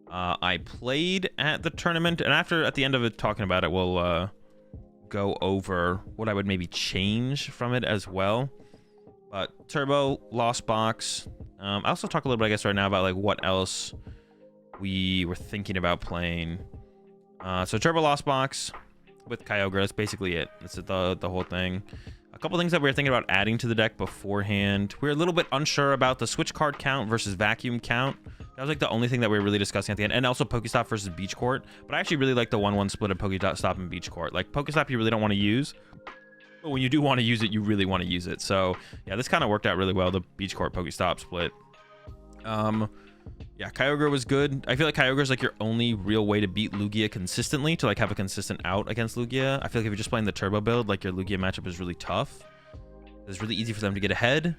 I played at the tournament, and at the end of it talking about it, we'll go over what I would maybe change from it as well. But Turbo, Lost Box. I also talk a little bit, I guess, right now about like what else we were thinking about playing. So Turbo, Lost Box with Kyogre, that's basically it. That's the whole thing. A couple things that we were thinking about adding to the deck beforehand. We were a little bit unsure about the switch card count versus vacuum count. That was like the only thing that we were really discussing at the end. And also Pokestop versus Beach Court. But I actually really like the 1-1 split of Pokestop and Beach Court. Like Pokestop you really don't want to use. But when you do want to use it, you really want to use it. So yeah, this kind of worked out really well, the Beach Court Pokestop split. Yeah, Kyogre was good. I feel like Kyogre is like your only real way to beat Lugia consistently, to like have a consistent out against Lugia. I feel like if you're just playing the Turbo build, like your Lugia matchup is really tough. It's really easy for them to get ahead.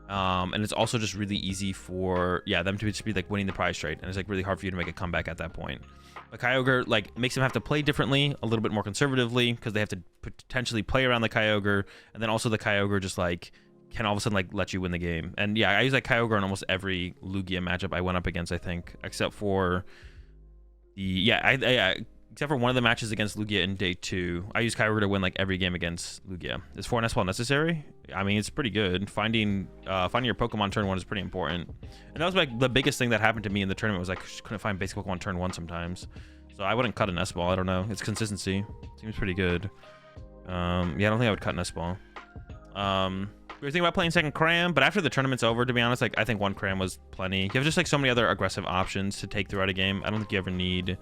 And it's also just really easy for, yeah, them to just be like winning the prize trade. And it's like really hard for you to make a comeback at that point. But Kyogre like makes them have to play differently, a little bit more conservatively, because they have to potentially play around the Kyogre. And then also the Kyogre just like can all of a sudden like let you win the game. And yeah, I use like Kyogre in almost every Lugia matchup I went up against, I think, except for the except for one of the matches against Lugia in day 2. I use Kyogre to win like every game against Lugia. Is 4 Nest Ball necessary? I mean, it's pretty good. Finding your Pokemon turn 1 is pretty important. And that was like the biggest thing that happened to me in the tournament was I couldn't find basic Pokemon turn 1 sometimes. So I wouldn't cut a Nest Ball. I don't know. It's consistency. Seems pretty good. Yeah, I don't think I would cut Nest Ball. We were thinking about playing second Cram, but after the tournament's over, to be honest, like I think 1 Cram was plenty. You have just like so many other aggressive options to take throughout a game. I don't think you ever need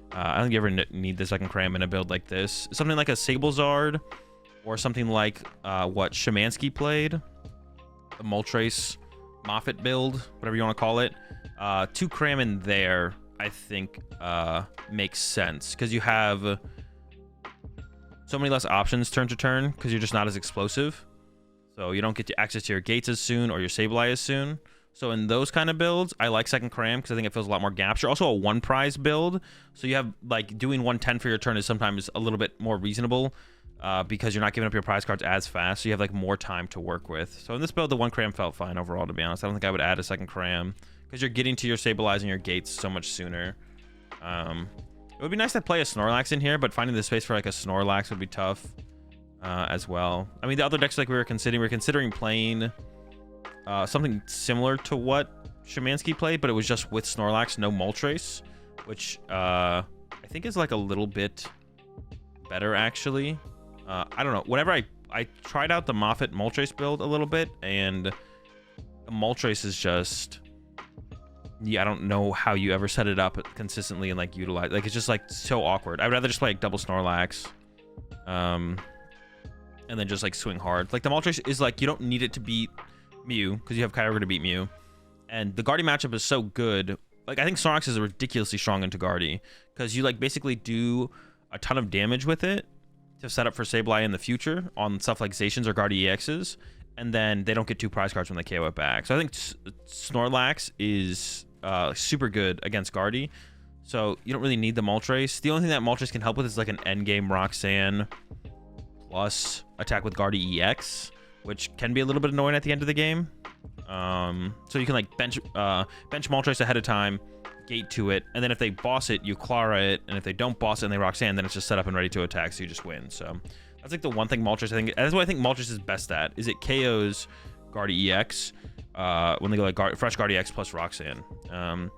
the second Cram in a build like this. Something like a Sablezard, or something like what Shemansky played, the Moltres Moffat build, whatever you want to call it. 2 Cram in there, I think, makes sense because you have so many less options turn to turn because you're just not as explosive. So you don't get access to your gates as soon or your Sableye as soon. So in those kind of builds, I like second Cram because I think it fills a lot more gaps. You're also a 1 prize build. So you have like doing 110 for your turn is sometimes a little bit more reasonable because you're not giving up your prize cards as fast. So you have like more time to work with. So in this build, the 1 Cram felt fine overall, to be honest. I don't think I would add a second Cram because you're getting to your Sableye and your gates so much sooner. It would be nice to play a Snorlax in here, but finding the space for like a Snorlax would be tough. As well. I mean, the other decks like we were considering playing something similar to what Shemansky played, but it was just with Snorlax, no Moltres, which I think is like a little bit better actually. I don't know. Whenever I tried out the Moffat Moltres build a little bit, and the Moltres is just, yeah, I don't know how you ever set it up consistently and like utilize, like it's just like so awkward. I would rather just play like double Snorlax. And then just like swing hard. Like the Moltres is like, you don't need it to beat Mew because you have Kyogre to beat Mew. And the Guardy matchup is so good. Like I think Snorlax is ridiculously strong into Guardy because you like basically do a ton of damage with it to set up for Sableye in the future on stuff like Zacians or Guardy EXs. And then they don't get 2 prize cards when they KO it back. So I think Snorlax is super good against Guardy. So you don't really need the Moltres. The only thing that Moltres can help with is like an endgame Roxanne plus attack with Guardy EX, which can be a little bit annoying at the end of the game. So you can like bench Moltres ahead of time, gate to it, and then if they boss it, you Clara it, and if they don't boss it and they Roxanne, then it's just set up and ready to attack, so you just win. So that's like the one thing Moltres, I think, that's what I think Moltres is best at, is it KOs Guardy EX when they go like fresh Guardy EX plus Roxanne. How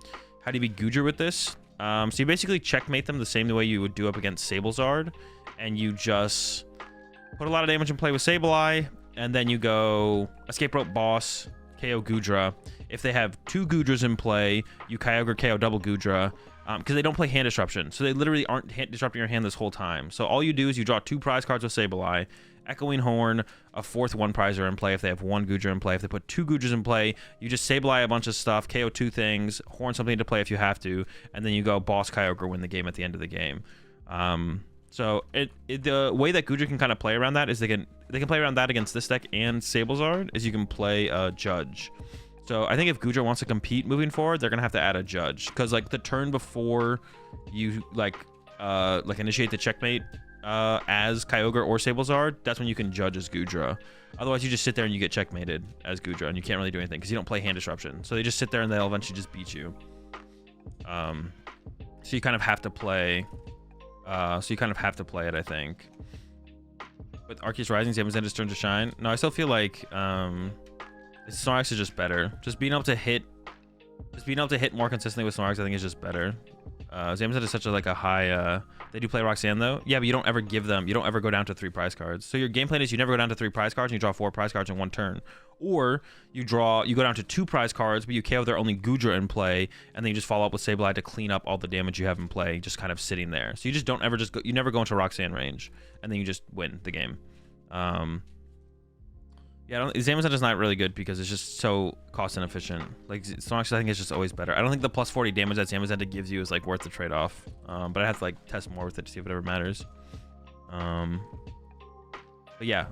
do you beat Goodra with this? So you basically checkmate them the same way you would do up against Sablezard, and you just put a lot of damage in play with Sableye, and then you go Escape Rope Boss, KO Goodra. If they have 2 Goodras in play, you Kyogre KO double Goodra, because they don't play hand disruption. So they literally aren't disrupting your hand this whole time. So all you do is you draw 2 prize cards with Sableye, Echoing Horn, a 4th 1 prizer in play if they have 1 Goodra in play. If they put 2 Goodras in play, you just Sableye a bunch of stuff, KO 2 things, Horn something to play if you have to, and then you go Boss Kyogre, win the game at the end of the game. So the way that Goodra can kind of play around that is they can play around that against this deck and Sablezard is you can play a Judge. So I think if Goodra wants to compete moving forward, they're gonna have to add a Judge because like the turn before you like initiate the checkmate as Kyogre or Sablezard, that's when you can Judge as Goodra. Otherwise, you just sit there and you get checkmated as Goodra, and you can't really do anything because you don't play hand disruption. So they just sit there and they'll eventually just beat you. So you kind of have to play. It, I think. With Arceus Rising, Zamezenda's turn to shine. No, I still feel like Snorlax is just better. Just being able to hit more consistently with Snorlax, I think, is just better. Zamazenta is such a high. They do play Roxanne though. Yeah, but you don't ever go down to 3 prize cards. So your game plan is you never go down to 3 prize cards and you draw 4 prize cards in one turn. Or you go down to 2 prize cards, but you KO their only Goodra in play, and then you just follow up with Sableye to clean up all the damage you have in play, just kind of sitting there. So you just don't ever you never go into Roxanne range, and then you just win the game. Yeah, Zamazenta's not really good because it's just so cost inefficient. Like Snorlax, I think, is just always better. I don't think the plus 40 damage that Zamazenta gives you is like worth the trade-off. But I have to like test more with it to see if it ever matters. But yeah,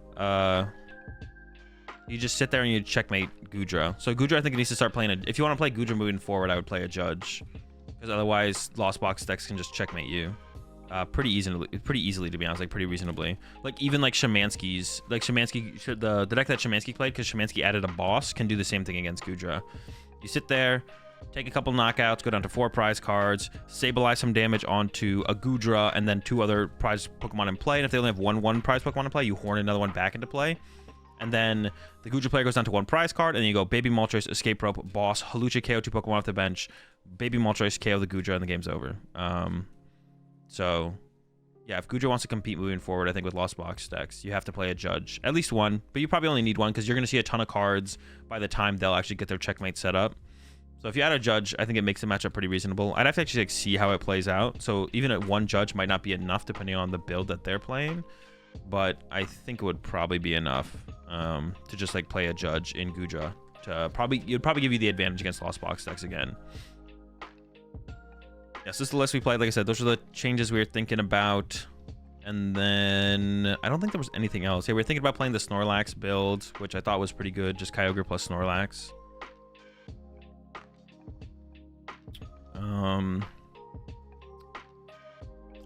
you just sit there and you checkmate Goodra. So Goodra, I think, it needs to start playing if you want to play Goodra moving forward, I would play a Judge, because otherwise Lost Box decks can just checkmate you. Pretty easily, to be honest, like pretty reasonably. Like even like Shemansky's, the deck that Shemansky played, because Shemansky added a boss, can do the same thing against Goodra. You sit there, take a couple knockouts, go down to 4 prize cards, Sableye some damage onto a Goodra, and then 2 other prize Pokemon in play. And if they only have one prize Pokemon in play, you horn another one back into play. And then the Goodra player goes down to 1 prize card, and then you go Baby Moltres, Escape Rope, Boss, Hawlucha, KO 2 Pokemon off the bench, Baby Moltres, KO the Goodra, and the game's over. So, yeah, if Goodra wants to compete moving forward, I think with Lost Box decks, you have to play a Judge. At least one, but you probably only need one because you're going to see a ton of cards by the time they'll actually get their checkmate set up. So if you add a Judge, I think it makes the matchup pretty reasonable. I'd have to actually see how it plays out. So even at 1 Judge might not be enough depending on the build that they're playing. But I think it would probably be enough to just like play a Judge in Goodra. It'd probably give you the advantage against Lost Box decks again. Yes, this is the list we played. Like I said, those are the changes we were thinking about. And then I don't think there was anything else. Yeah, we were thinking about playing the Snorlax build, which I thought was pretty good. Just Kyogre plus Snorlax.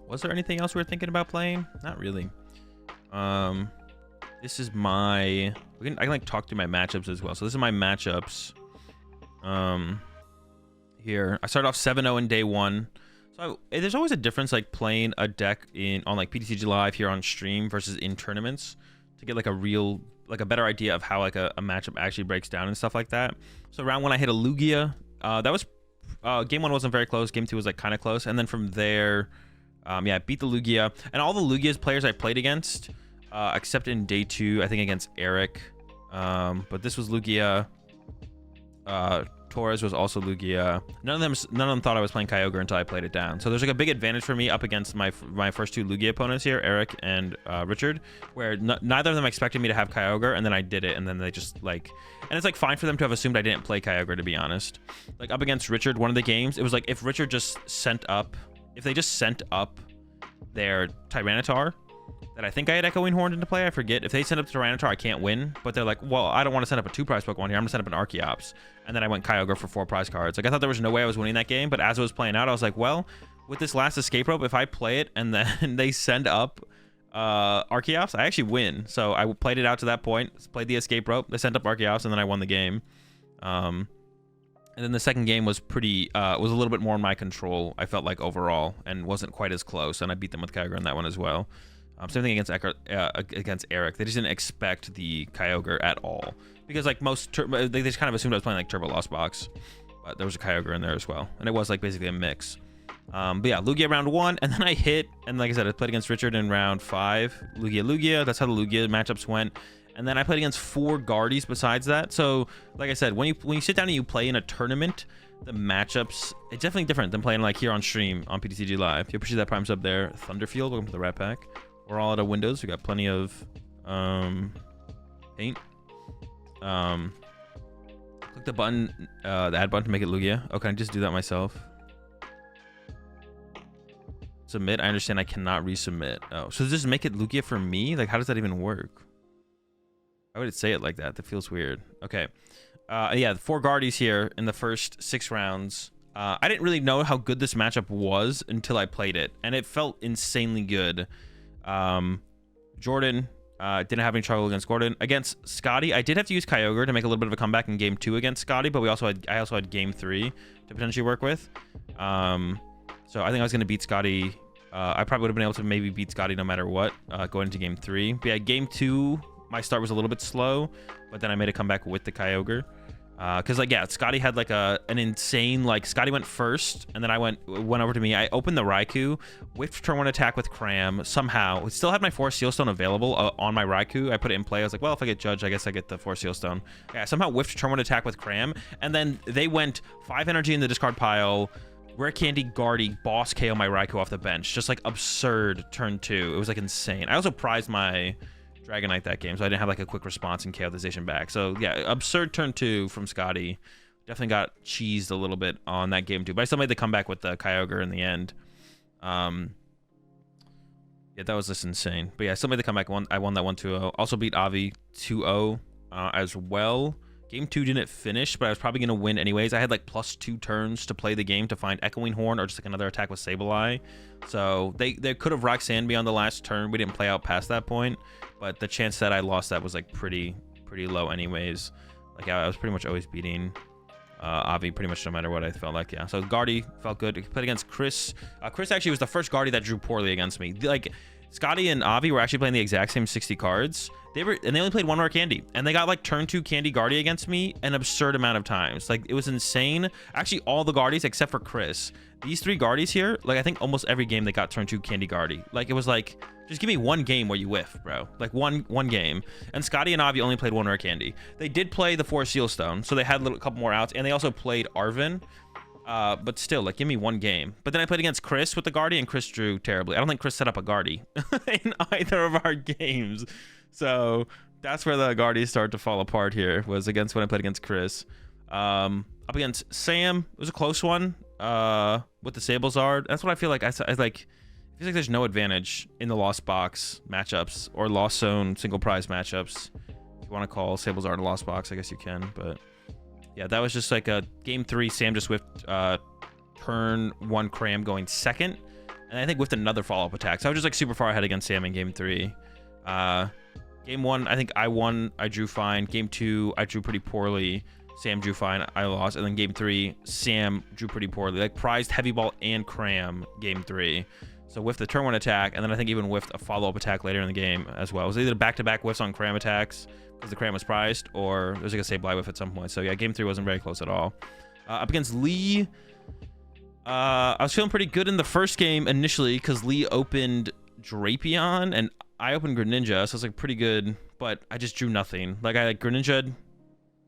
Was there anything else we were thinking about playing? Not really. This is I can like talk through my matchups as well. So this is my matchups. Here I started off 7-0 in day 1. So there's always a difference like playing a deck on like PTCG Live here on stream versus in tournaments to get like a better idea of how like a matchup actually breaks down and stuff like that. So round 1 I hit a Lugia. That was game 1 wasn't very close. Game 2 was like kind of close, and then from there yeah, I beat the Lugia, and all the Lugia's players I played against except in day 2 I think against Eric, but this was Lugia. Torres was also Lugia. None of them thought I was playing Kyogre until I played it down. So there's like a big advantage for me up against my first 2 Lugia opponents here, Eric and Richard, where neither of them expected me to have Kyogre, and then I did it, and then they just like, and it's like fine for them to have assumed I didn't play Kyogre, to be honest. Like up against Richard, one of the games, it was like if Richard just sent up their Tyranitar, that I think I had Echoing Horn into play. I forget. If they send up the Tyranitar, I can't win. But they're like, well, I don't want to send up a 2 prize Pokemon here. I'm going to send up an Arceus. And then I went Kyogre for 4 prize cards. Like, I thought there was no way I was winning that game. But as it was playing out, I was like, well, with this last Escape Rope, if I play it and then they send up Arceus, I actually win. So I played it out to that point. Played the Escape Rope. They sent up Arceus, and then I won the game. And then the second game was was a little bit more in my control, I felt like, overall, and wasn't quite as close. And I beat them with Kyogre in that one as well. Same thing against Eric. They just didn't expect the Kyogre at all, because like they just kind of assumed I was playing like Turbo Lost Box, but there was a Kyogre in there as well, and it was like basically a mix. But yeah, Lugia round 1, and then I hit, and like I said, I played against Richard in round 5. Lugia. That's how the Lugia matchups went. And then I played against 4 Guardies besides that. So like I said, when you sit down and you play in a tournament, the matchups, it's definitely different than playing like here on stream on PTCG Live. You appreciate that Prime sub there. Thunderfield, welcome to the Rat Pack. We're all out of windows. We got plenty of paint. Click the button, the add button to make it Lugia. Oh, can I just do that myself? Submit. I understand I cannot resubmit. Oh, so does this make it Lugia for me? Like, how does that even work? Why would it say it like that? That feels weird. Okay. Yeah, 4 Guardies here in the first 6 rounds. I didn't really know how good this matchup was until I played it, and it felt insanely good. Jordan, Didn't have any trouble against Gordon. Against Scotty, I did have to use Kyogre to make a little bit of a comeback in game 2 against Scotty, but I also had game 3 to potentially work with. So I think I was going to beat Scotty. I probably would have been able to maybe beat Scotty no matter what going into game 3. But yeah, game 2, my start was a little bit slow, but then I made a comeback with the Kyogre. Because like, yeah, Scotty had like an insane, like, Scotty went first, and then I went over to me. I opened the Raikou, whiffed turn 1 attack with Cram. Somehow, it still had my 4 Seal Stone available on my Raikou. I put it in play. I was like, well, if I get judged, I guess I get the 4 Seal Stone. Yeah, somehow whiffed turn 1 attack with Cram, and then they went 5 energy in the discard pile, Rare Candy, Guardy, Boss KO my Raikou off the bench. Just like absurd turn 2. It was like insane. I also prized my Dragonite that game, so I didn't have like a quick response and KO the station back. So yeah, absurd turn 2 from Scotty. Definitely got cheesed a little bit on that game too, but I still made the comeback with the Kyogre in the end. Yeah, that was just insane. But yeah, I still made the comeback. I won that 1-2-0. Also beat Avi 2-0 as well. Game 2 didn't finish, but I was probably going to win anyways. I had like +2 turns to play the game to find Echoing Horn or just like another attack with Sableye. So they could have Roxanne me on the last turn. We didn't play out past that point, but the chance that I lost that was like pretty low anyways. Like I was pretty much always beating Avi pretty much no matter what I felt like. Yeah, so Guardy felt good. Played against Chris. Chris actually was the first Guardy that drew poorly against me. Like Scotty and Avi were actually playing the exact same 60 cards. They only played 1 Rare Candy, and they got like turn 2 Candy Guardy against me an absurd amount of times. Like it was insane. Actually, all the Guardies except for Chris. These 3 Guardies here, like I think almost every game they got turn 2 Candy Guardy. Like it was like, just give me 1 game where you whiff, bro. Like one game. And Scotty and Avi only played 1 Rare Candy. They did play the 4 Seal Stone, so they had a couple more outs, and they also played Arvin. But still, like, give me 1 game. But then I played against Chris with the Guardy, and Chris drew terribly. I don't think Chris set up a Guardy in either of our games. So that's where the Guardies started to fall apart here, was against when I played against Chris. Up against Sam, it was a close one with the Sablezard. That's what I feel like. I feels like there's no advantage in the Lost Box matchups or Lost Zone single prize matchups. If you want to call Sablezard a Lost Box, I guess you can, but yeah, that was just like a game 3. Sam just whiffed turn 1 Cram going second, and I think whiffed another follow-up attack. So I was just like super far ahead against Sam in game 3. Game 1, I think I won. I drew fine. Game 2, I drew pretty poorly. Sam drew fine. I lost. And then game 3, Sam drew pretty poorly. Like prized Heavy Ball and Cram game 3. So whiffed the turn 1 attack, and then I think even whiffed a follow-up attack later in the game as well. It was either back-to-back whiffs on Cram attacks because the Cram was prized, or there was like a Sableye whiff at some point. So yeah, game 3 wasn't very close at all. Up against Lee, I was feeling pretty good in the first game initially because Lee opened Drapion and I opened Greninja, so it's like pretty good, but I just drew nothing. Like I Greninja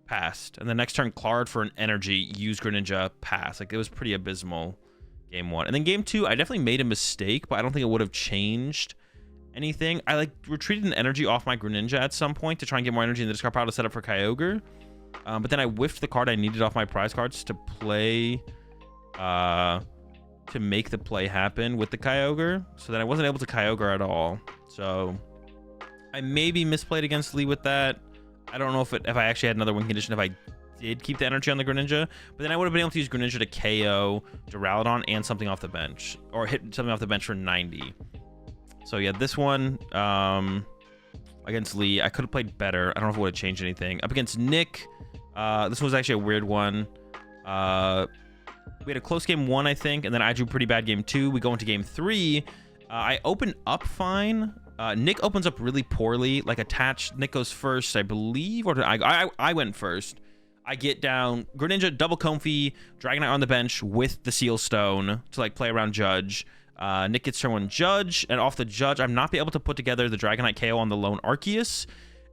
passed, and the next turn Clared for an energy, used Greninja, passed. Like it was pretty abysmal game 1. And then game 2, I definitely made a mistake, but I don't think it would have changed anything. I like retreated an energy off my Greninja at some point to try and get more energy in the discard pile to set up for Kyogre. But then I whiffed the card I needed off my prize cards to play, to make the play happen with the Kyogre. So then I wasn't able to Kyogre at all. So I maybe misplayed against Lee with that. I don't know if I actually had another win condition if I did keep the energy on the Greninja. But then I would have been able to use Greninja to KO Duraludon and something off the bench, or hit something off the bench for 90. So yeah, this one against Lee, I could have played better. I don't know if it would have changed anything. Up against Nick, this was actually a weird one. We had a close game 1, I think, and then I drew pretty bad game 2. We go into game 3. I open up fine. Nick opens up really poorly, like attached. Nick goes first, I believe, or I went first. I get down Greninja, double Comfey, Dragonite on the bench with the Seal Stone to like play around Judge. Nick gets turn 1 Judge, and off the Judge, I'm not be able to put together the Dragonite KO on the lone Arceus.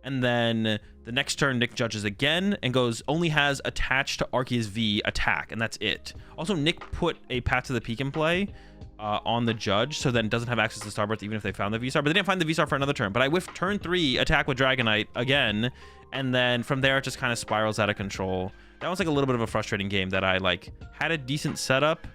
And then the next turn, Nick judges again and only has attached to Arceus V attack, and that's it. Also, Nick put a Path to the Peak in play on the Judge, so then doesn't have access to Starbirth even if they found the V-Star. But they didn't find the V-Star for another turn. But I whiffed turn 3 attack with Dragonite again, and then from there it just kind of spirals out of control. That was like a little bit of a frustrating game that I like had a decent setup,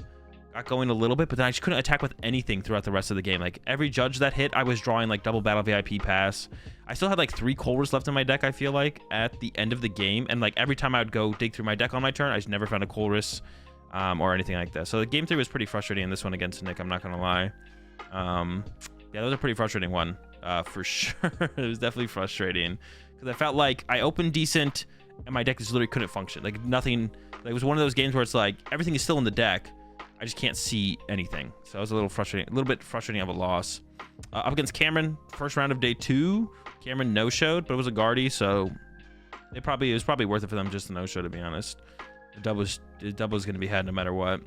got going a little bit, but then I just couldn't attack with anything throughout the rest of the game. Like every Judge that hit, I was drawing like double battle VIP pass. I still had like 3 Colress left in my deck, I feel like, at the end of the game. And like every time I would go dig through my deck on my turn, I just never found a Colress or anything like that. So the game 3 was pretty frustrating in this one against Nick, I'm not gonna lie. Yeah, that was a pretty frustrating one. for sure. It was definitely frustrating because I felt like I opened decent and my deck just literally couldn't function. Like nothing. Like, it was one of those games where it's like everything is still in the deck. I just can't see anything. So it was a little frustrating, a little bit frustrating of a loss. Up against Cameron, first round of day 2. Cameron no-showed, but it was a Guardy, so it was probably worth it for them just to no-show, to be honest. The double is going to be had no matter what.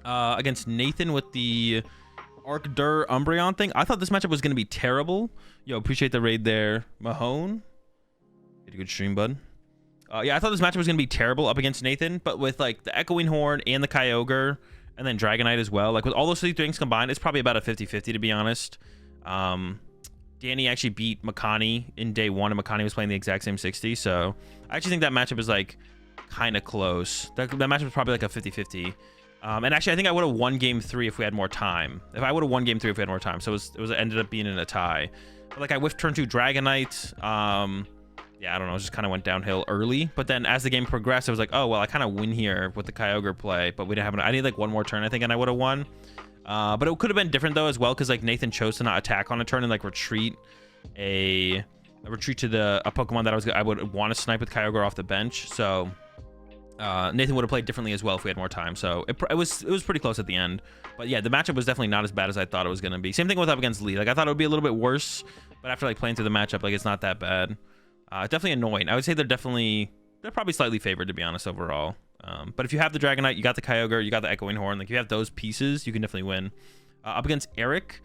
Against Nathan with the Arcdur Umbreon thing, I thought this matchup was going to be terrible. Yo, appreciate the raid there, Mahone. Get a good stream, bud. Yeah, I thought this matchup was going to be terrible up against Nathan, but with like the Echoing Horn and the Kyogre and then Dragonite as well, like with all those 3 things combined, it's probably about a 50-50 to be honest. Danny actually beat Makani in day 1, and Makani was playing the exact same 60, so I actually think that matchup is like kind of close. That matchup was probably like a 50-50. And actually, I think I would have won game 3 if we had more time. If I would have won game 3 if we had more time, so it ended up being in a tie. But like I whiffed turn 2 Dragonite. Yeah, I don't know, it just kind of went downhill early. But then as the game progressed, I was like, oh, well, I kind of win here with the Kyogre play. But we didn't have I need like one more turn, I think, and I would have won. But it could have been different, though, as well, because like Nathan chose to not attack on a turn and like retreat to a Pokemon that I would want to snipe with Kyogre off the bench. So Nathan would have played differently as well if we had more time. So it was pretty close at the end. But yeah, the matchup was definitely not as bad as I thought it was going to be. Same thing with up against Lee. Like I thought it would be a little bit worse, but after like playing through the matchup, like it's not that bad. Definitely annoying. I would say they're probably slightly favored, to be honest, overall. But if you have the Dragonite, you got the Kyogre, you got the Echoing Horn, like if you have those pieces, you can definitely win. Up against Eric,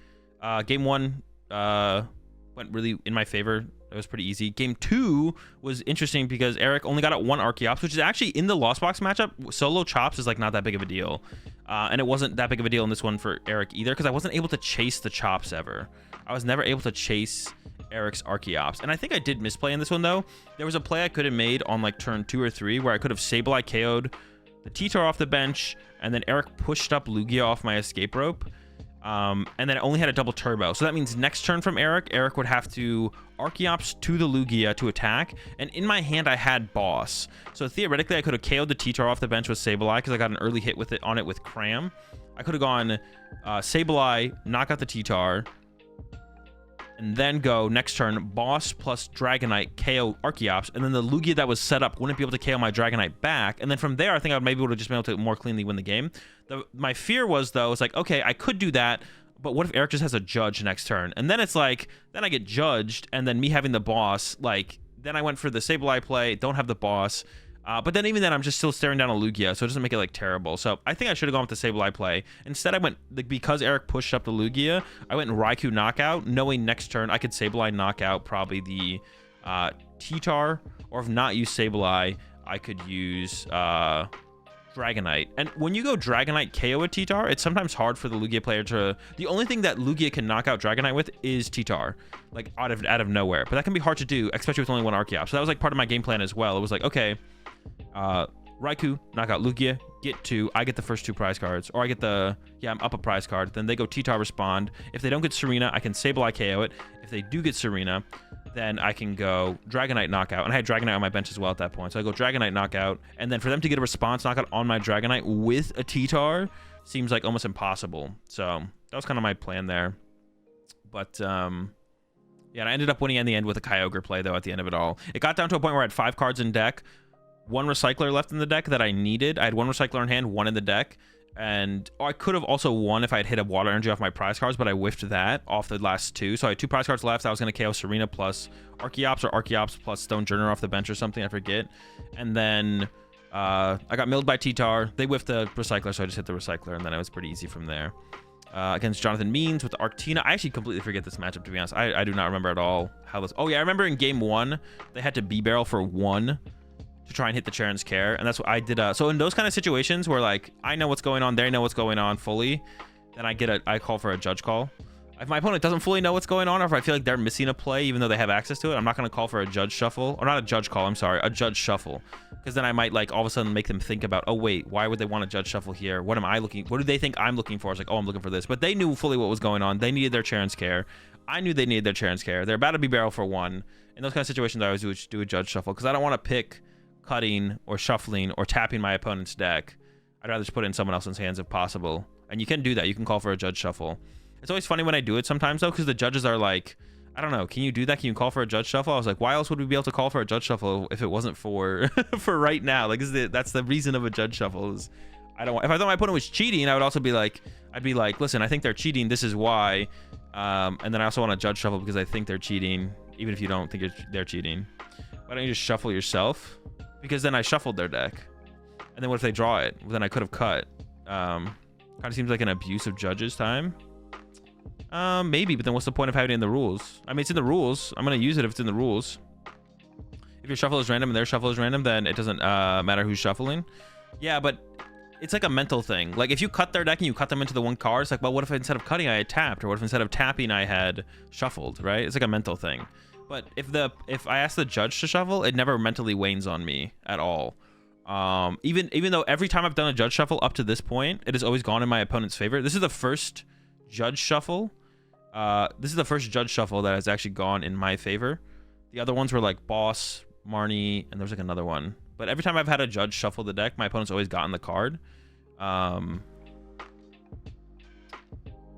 game 1 went really in my favor. It was pretty easy. Game 2 was interesting because Eric only got out 1 Archeops, which is actually in the Lost Box matchup. Solo Chops is like not that big of a deal. And it wasn't that big of a deal in this one for Eric either because I wasn't able to chase the Chops ever. I was never able to chase Eric's Archeops. And I think I did misplay in this one, though. There was a play I could have made on like turn 2 or 3 where I could have Sableye KO'd the T-Tar off the bench, and then Eric pushed up Lugia off my escape rope. And then it only had a double turbo. So that means next turn from Eric would have to Archeops to the Lugia to attack. And in my hand, I had Boss. So theoretically, I could have KO'd the T-Tar off the bench with Sableye because I got an early hit with it with Cram. I could have gone Sableye, knock out the T-Tar, and then go next turn Boss plus Dragonite KO Archeops, and then the Lugia that was set up wouldn't be able to KO my Dragonite back, and then from there I think I maybe would have just been able to more cleanly win the game. My fear was, though, it's like, okay, I could do that, but what if Eric just has a Judge next turn? And then it's like, then I get judged, and then me having the Boss, like, then I went for the Sableye play, don't have the Boss. But then even then, I'm just still staring down a Lugia, so it doesn't make it like terrible. So I think I should have gone with the Sableye play. Instead, I went, like, because Eric pushed up the Lugia, I went Raikou knockout, knowing next turn I could Sableye knockout probably the T-Tar, or if not use Sableye, I could use Dragonite. And when you go Dragonite KO a T-Tar, it's sometimes hard for the Lugia player to... The only thing that Lugia can knock out Dragonite with is T-Tar, like out of nowhere. But that can be hard to do, especially with only 1 Archeops. So that was like part of my game plan as well. It was like, okay, Raikou, knock out Lugia, I get the first 2 prize cards, or I get I'm up a prize card, then they go T-Tar respond. If they don't get Serena, I can Sableye KO it. If they do get Serena, then I can go Dragonite knockout, and I had Dragonite on my bench as well at that point, so I go Dragonite knockout, and then for them to get a response knockout on my Dragonite with a T-Tar seems like almost impossible. So that was kind of my plan there. But yeah, and I ended up winning in the end with a Kyogre play, though, at the end of it all. It got down to a point where I had 5 cards in deck, 1 Recycler left in the deck that I needed. I had 1 Recycler in hand, 1 in the deck, and I could have also won if I had hit a Water Energy off my prize cards, but I whiffed that off the last 2. So I had 2 prize cards left. I was going to KO Serena plus Archeops, or Archeops plus Stone Journer off the bench or something, I forget. And then I got milled by T-Tar. They whiffed the Recycler, so I just hit the Recycler, and then it was pretty easy from there. Against Jonathan Means with the Arctina. I actually completely forget this matchup, to be honest. I do not remember at all how this... Oh, yeah, I remember in game 1, they had to B-barrel for 1 to try and hit the Charon's Care, and that's what I did. So in those kind of situations where, like, I know what's going on, they know what's going on fully, then I call for a judge call. If my opponent doesn't fully know what's going on, or if I feel like they're missing a play even though they have access to it, I'm not going to call for a judge shuffle, or not a judge call, I'm sorry, a judge shuffle, because then I might, like, all of a sudden make them think about, oh wait, why would they want a judge shuffle here? What do they think I'm looking for? It's like, oh, I'm looking for this. But they knew fully what was going on. They needed their Charon's Care. I knew they needed their Charon's Care. They're about to be barrel for 1. In those kind of situations, I always do a judge shuffle, because I don't want to pick cutting or shuffling or tapping my opponent's deck. I'd rather just put it in someone else's hands if possible. And you can do that. You can call for a judge shuffle. It's always funny when I do it sometimes, though, because the judges are like, I don't know. Can you do that? Can you call for a judge shuffle? I was like, why else would we be able to call for a judge shuffle if it wasn't for for right now? Like, that's the reason of a judge shuffle. Is I don't. If I thought my opponent was cheating, I would also be like, I'd be like, listen, I think they're cheating. This is why. And then I also want a judge shuffle because I think they're cheating, even if you don't think they're cheating. Why don't you just shuffle yourself? Because then I shuffled their deck. And then what if they draw it? Well, then I could have cut. Kind of seems like an abuse of judges' time. Maybe, but then what's the point of having it in the rules? I mean, it's in the rules. I'm gonna use it if it's in the rules. If your shuffle is random and their shuffle is random, then it doesn't matter who's shuffling. Yeah, but it's like a mental thing. Like if you cut their deck and you cut them into the one card, it's like, well, what if instead of cutting I had tapped, or what if instead of tapping I had shuffled, right? It's like a mental thing. But if I ask the judge to shuffle, it never mentally wanes on me at all. Even though every time I've done a judge shuffle up to this point, it has always gone in my opponent's favor. This is the first judge shuffle. This is the first judge shuffle that has actually gone in my favor. The other ones were like Boss, Marnie, and there was like another one. But every time I've had a judge shuffle the deck, my opponent's always gotten the card. Yeah,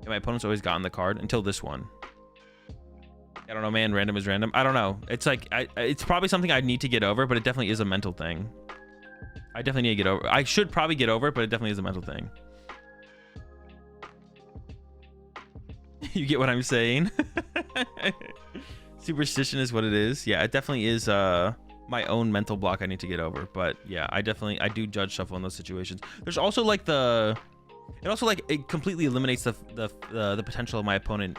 my opponent's always gotten the card until this one. I don't know, man. Random is random. I don't know. It's like it's probably something I need to get over, but it definitely is a mental thing. I definitely need to get over. I should probably get over it, but it definitely is a mental thing. You get what I'm saying? Superstition is what it is. Yeah, it definitely is my own mental block I need to get over. But yeah, I do judge shuffle in those situations. There's also like it completely eliminates the potential of my opponent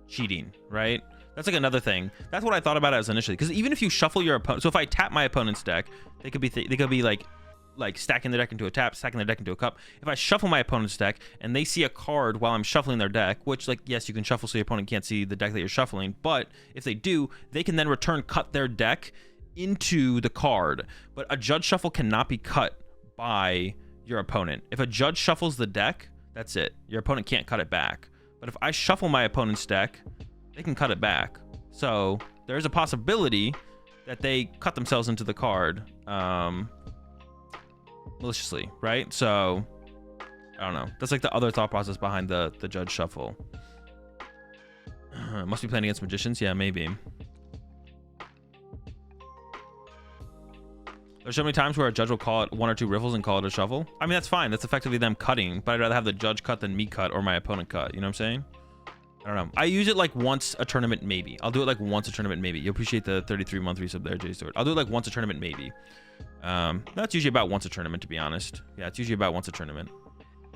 cheating, right? That's like another thing. That's what I thought about it as initially. Because even if you shuffle your opponent, so if I tap my opponent's deck, they could be like stacking their deck into a tap, stacking their deck into a cup. If I shuffle my opponent's deck and they see a card while I'm shuffling their deck, which, like, yes, you can shuffle so your opponent can't see the deck that you're shuffling, but if they do, they can then return cut their deck into the card. But a judge shuffle cannot be cut by your opponent. If a judge shuffles the deck, that's it. Your opponent can't cut it back. But if I shuffle my opponent's deck, they can cut it back. So there's a possibility that they cut themselves into the card maliciously, right? So I don't know. That's like the other thought process behind the judge shuffle. Must be playing against magicians. Yeah, maybe. There's so many times where a judge will call it one or two riffles and call it a shuffle. I mean, that's fine. That's effectively them cutting, but I'd rather have the judge cut than me cut or my opponent cut. You know what I'm saying? I don't know. I use it like once a tournament, maybe. I'll do it like once a tournament, maybe. You appreciate the 33-month resub there, Jay Stewart. I'll do it like once a tournament, maybe. That's usually about once a tournament, to be honest. Yeah, it's usually about once a tournament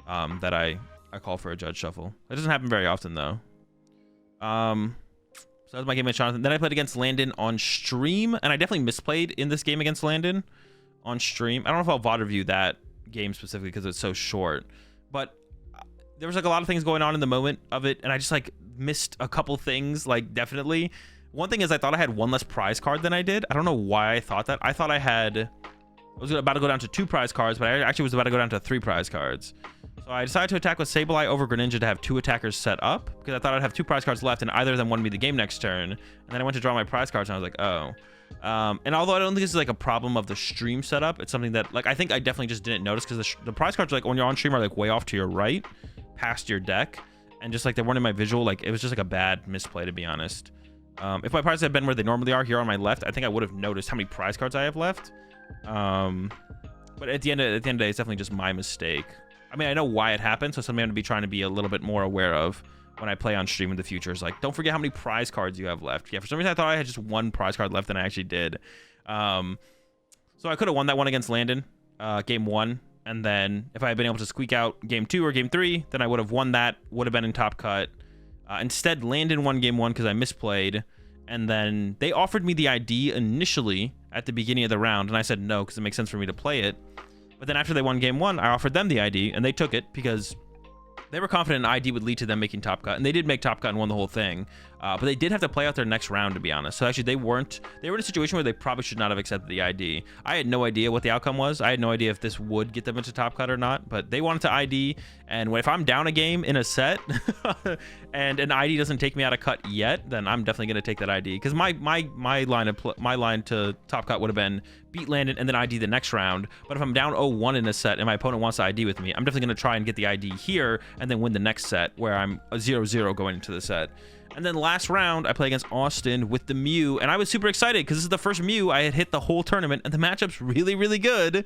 that I call for a judge shuffle. It doesn't happen very often, though. So that's my game against Jonathan. Then I played against Landon on stream, and I definitely misplayed in this game against Landon on stream. I don't know if I'll VOD review that game specifically because it's so short, but there was like a lot of things going on in the moment of it, and I just like missed a couple things. Like, definitely one thing is I thought I had one less prize card than I did. I don't know why I thought that. I thought I was about to go down to 2 prize cards, but I actually was about to go down to 3 prize cards. So I decided to attack with Sableye over Greninja to have 2 attackers set up, because I thought I'd have 2 prize cards left and either of them wanted me the game next turn. And then I went to draw my prize cards and I was like, oh. And although I don't think this is like a problem of the stream setup, it's something that, like, I think I definitely just didn't notice, because the prize cards, like, when you're on stream are like way off to your right past your deck, and just like they weren't in my visual. Like, it was just like a bad misplay, to be honest. If my prizes had been where they normally are here on my left, I think I would have noticed how many prize cards I have left. But at the end of the day, it's definitely just my mistake. I mean, I know why it happened, so something I'm going to be trying to be a little bit more aware of when I play on stream in the future. Is like, don't forget how many prize cards you have left. Yeah, for some reason I thought I had just 1 prize card left, and I actually did. So I could have won that one against Landon, game 1, and then if I had been able to squeak out game 2 or game 3, then I would have won that, would have been in top cut. Instead, Landon won game 1 because I misplayed, and then they offered me the ID initially at the beginning of the round, and I said no because it makes sense for me to play it. But then after they won game 1, I offered them the ID, and they took it because they were confident an ID would lead to them making top cut, and they did make top cut and won the whole thing. But they did have to play out their next round, to be honest. So actually, they were in a situation where they probably should not have accepted the ID. I had no idea what the outcome was. I had no idea if this would get them into top cut or not, but they wanted to ID. And if I'm down a game in a set and an ID doesn't take me out of cut yet, then I'm definitely going to take that ID, because my line to top cut would have been beat Landon and then ID the next round. But if I'm down 0-1 in a set and my opponent wants to ID with me, I'm definitely going to try and get the ID here and then win the next set where I'm 0-0 going into the set. And then last round, I play against Austin with the Mew, and I was super excited because this is the first Mew I had hit the whole tournament, and the matchup's really, really good.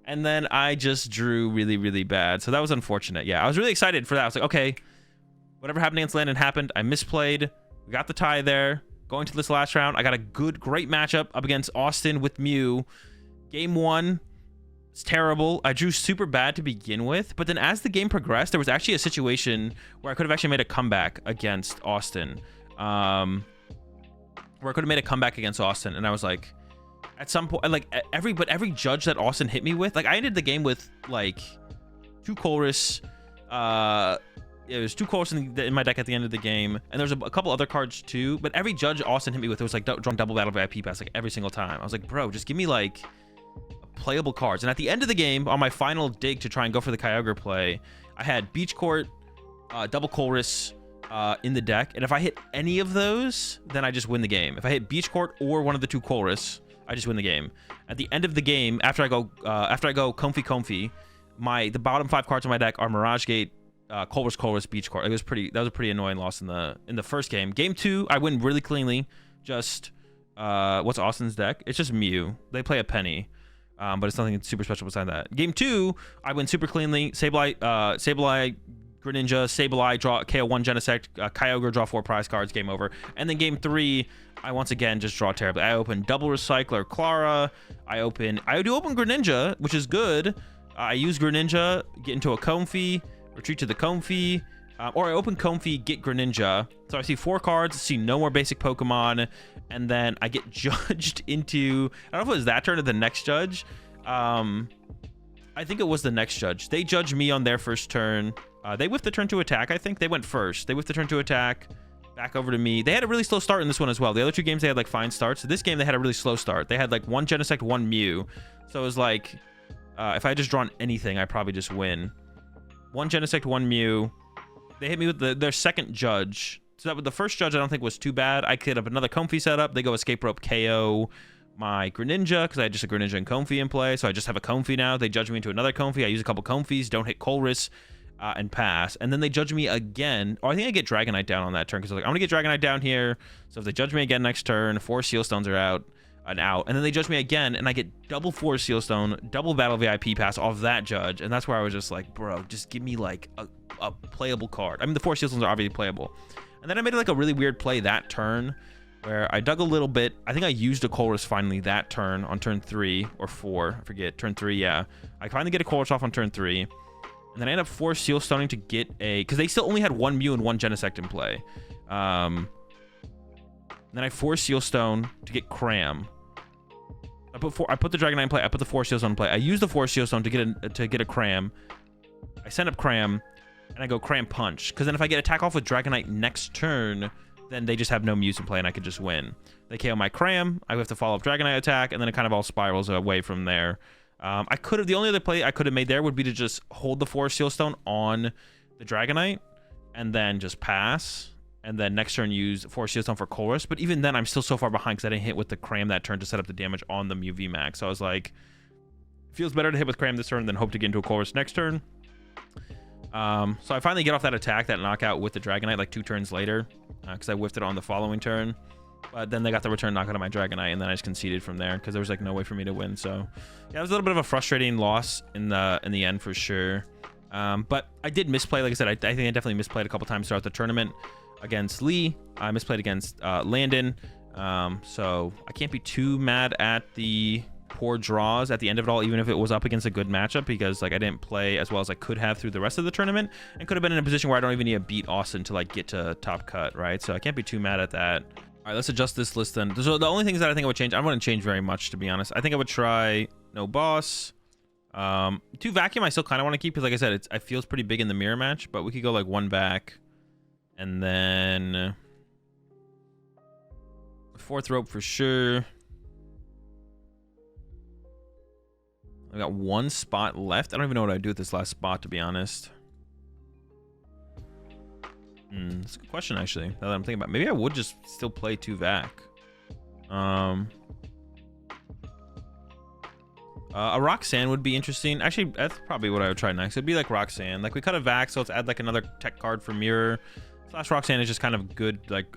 And then I just drew really, really bad. So that was unfortunate. Yeah, I was really excited for that. I was like, okay, whatever happened against Landon happened. I misplayed. We got the tie there. Going to this last round, I got a great matchup up against Austin with Mew. Game 1. It's terrible. I drew super bad to begin with, but then as the game progressed, there was actually a situation where I could have actually made a comeback against Austin. And I was like, at some point, like every judge that Austin hit me with, like I ended the game with like 2 Chorus. It was 2 Chorus in my deck at the end of the game, and there's a couple other cards too. But every judge Austin hit me with, it was like drawing double battle VIP pass like every single time. I was like, bro, just give me like playable cards. And at the end of the game, on my final dig to try and go for the Kyogre play, I had Beach Court, double Chorus in the deck, and if I hit any of those, then I just win the game. If I hit Beach Court or one of the 2 Chorus, I just win the game. At the end of the game, after I go Comfy, the bottom 5 cards on my deck are Mirage Gate, Chorus, Beach Court. That was a pretty annoying loss in the first game. Game 2, I win really cleanly. Just what's Austin's deck? It's just Mew. They play a Penny. But it's nothing super special beside that. Game 2, I win super cleanly. Sableye, Greninja, Sableye, draw KO 1 Genesect, Kyogre, draw 4 prize cards, game over. And then game 3, I once again just draw terribly. I open double Recycler Clara. I do open Greninja, which is good. I use Greninja, get into a Comfy, retreat to the Comfy, or I open Comfy, get Greninja. So I see 4 cards, see no more basic Pokemon, and then I get judged into, I don't know if it was that turn or the next judge. I think it was the next judge. They judged me on their first turn. They whiffed the turn to attack, I think. They went first. They whiffed the turn to attack, back over to me. They had a really slow start in this one as well. The other 2 games, they had like fine starts. So this game, they had a really slow start. They had like 1 Genesect, 1 Mew. So it was like, if I had just drawn anything, I'd probably just win. 1 Genesect, 1 Mew. They hit me with their second judge. So the first judge I don't think was too bad. I could have another Comfy setup. They go Escape Rope, KO my Greninja because I had just a Greninja and Comfy in play. So I just have a Comfy now. They judge me into another Comfy. I use a couple Comfys, don't hit Chorus, and pass. And then they judge me again. Or I think I get Dragonite down on that turn because I was like, I'm going to get Dragonite down here. So if they judge me again next turn, 4 Seal Stones are out. And then they judge me again, and I get double 4 Seal Stone, double Battle VIP pass off that judge. And that's where I was just like, bro, just give me like a playable card. I mean, the 4 Seal Stones are obviously playable. And then I made like a really weird play that turn where I dug a little bit. I think I used a Chorus finally that turn on turn 3 or 4. I forget. Turn 3, yeah. I finally get a Chorus off on turn 3. And then I end up 4 Seal Stoning to get a... Because they still only had 1 Mew and 1 Genesect in play. Then I 4 Seal Stone to get Cram. I put the Dragonite in play. I put the 4 Seal Stone in play. I use the 4 Seal Stone to get a Cram. I send up Cram, and I go Cram Punch. Because then if I get attack off with Dragonite next turn, then they just have no Mews in play, and I could just win. They KO my Cram. I have to follow up Dragonite attack, and then it kind of all spirals away from there. The only other play I could have made there would be to just hold the 4 Seal Stone on the Dragonite, and then just pass. And then next turn use 4 Seal Stone for Chorus. But even then, I'm still so far behind because I didn't hit with the Cram that turn to set up the damage on the Mew VMAX. So I was like, it feels better to hit with Cram this turn than hope to get into a Chorus next turn. So I finally get off that attack, that knockout with the Dragonite like 2 turns later because I whiffed it on the following turn. But then they got the return knockout on my Dragonite, and then I just conceded from there because there was like no way for me to win. So yeah, it was a little bit of a frustrating loss in the end for sure. But I did misplay. Like I said, I think I definitely misplayed a couple times throughout the tournament. Against Lee, I misplayed against Landon, so I can't be too mad at the poor draws at the end of it all, even if it was up against a good matchup, because like I didn't play as well as I could have through the rest of the tournament, and could have been in a position where I don't even need to beat Austin to like get to top cut, right? So I can't be too mad at that. All right, let's adjust this list then. So the only things that I think I would change, I wouldn't change very much, to be honest. I think I would try no boss. 2 vacuum I still kind of want to keep because like I said, it feels pretty big in the mirror match, but we could go like 1 back. And then 4th rope for sure. I got 1 spot left. I don't even know what I'd do with this last spot, to be honest. That's a good question, actually. Now that I'm thinking about it. Maybe I would just still play 2 vac. A Roxanne would be interesting. Actually, that's probably what I would try next. It'd be like Roxanne. Like we cut a vac, so let's add like another tech card for mirror. Slash Roxanne is just kind of good, like,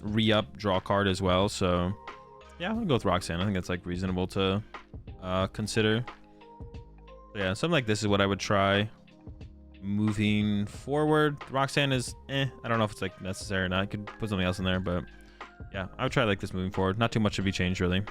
re-up draw card as well. So, yeah, I'll go with Roxanne. I think that's, like, reasonable to consider. So, yeah, something like this is what I would try. Moving forward, Roxanne is, I don't know if it's, like, necessary or not. I could put something else in there, but, yeah, I would try, like, this moving forward. Not too much to be changed, really.